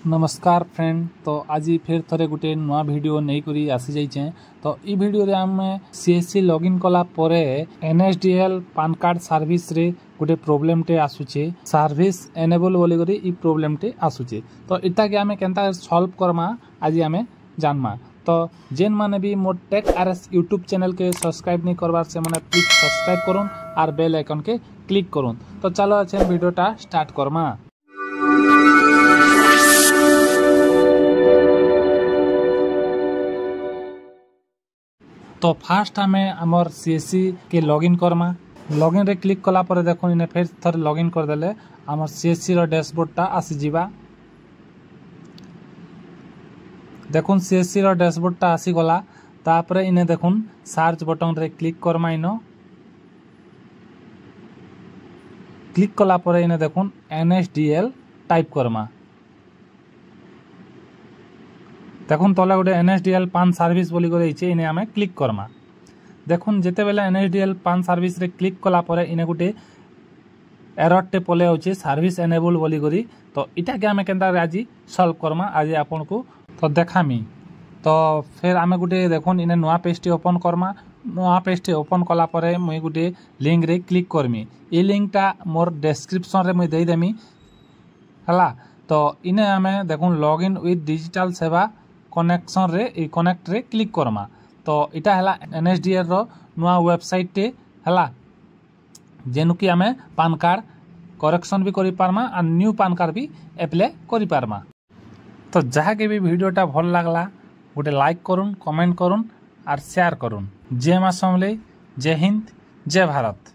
नमस्कार फ्रेंड। तो आज फिर थरे गोटे नुआ वीडियो नहीं करी आसी जाइए। तो ई वीडियो रे आम सीएससी लॉगिन कला परे एनएसडीएल पान कार्ड सर्विस रे गोटे प्रॉब्लम टे आसुचे, सर्विस एनेबल बोली करी ई प्रॉब्लम टे आसुचे। तो इटा के आमे केनता सॉल्व करमा आज आमे जानमा। तो जेन माने भी more tech RS YouTube channel के सब्सक्राइब नहीं करवार से माने प्लीज सब्सक्राइब करूँ और बेल आइकन के क्लिक करूँ। तो चलो अच्छे वीडियोटा स्टार्ट करमा। तो फास्ट आम आमर सीएससी के लॉगिन करमा। लॉगिन रे क्लिक कला पर देखो इने फिर थर लॉगिन कर देले आमर सीएससी रो डैशबोर्डटा आसी जीवा। देखुन सीएससी रो डैशबोर्डटा आसी गला। तापरे इने देखुन सर्च बटन रे क्लिक करमा। इनो क्लिक कला पर इने देखुन एनएसडीएल टाइप करमा। देखुन तले गोटे एनएसडीएल पान सर्विस बोली करे इने आमे क्लिक करमा। देखुन जेते बेला एनएसडीएल पान सर्विस रे क्लिक कला परे इने गोटे एरर टे पले आउचे सर्विस एनेबल बोली करी। तो इटा के आमे केनता आज सॉल्व करमा आज आपन को तो देखामी। तो फिर आमे गोटे देखुन इने नुआ पेज टे ओपन करमा। नुआ पेज टे ओपन कला परे मुई गोटे लिंक रे क्लिक करमी। ई लिंकटा मोर डिस्क्रिप्शन रे मुई देई देमी हला। तो इने आमे देखुन लॉगिन विथ डिजिटल सेवा कनेक्शन रे ई कनेक्ट रे क्लिक करमा। तो इटा हला एनएसडीएल रो नुआ वेबसाइट टे हला जेनु कि आमे पान कार्ड करेक्शन भी करि पारमा और न्यू पान कार्ड भी अप्लाई करि पारमा। तो जहा के भी वीडियोटा भल लागला गोटे लाइक करूँ, कमेंट करूँ और शेयर करूँ। जय मां समलेई, जय हिंद, जय भारत।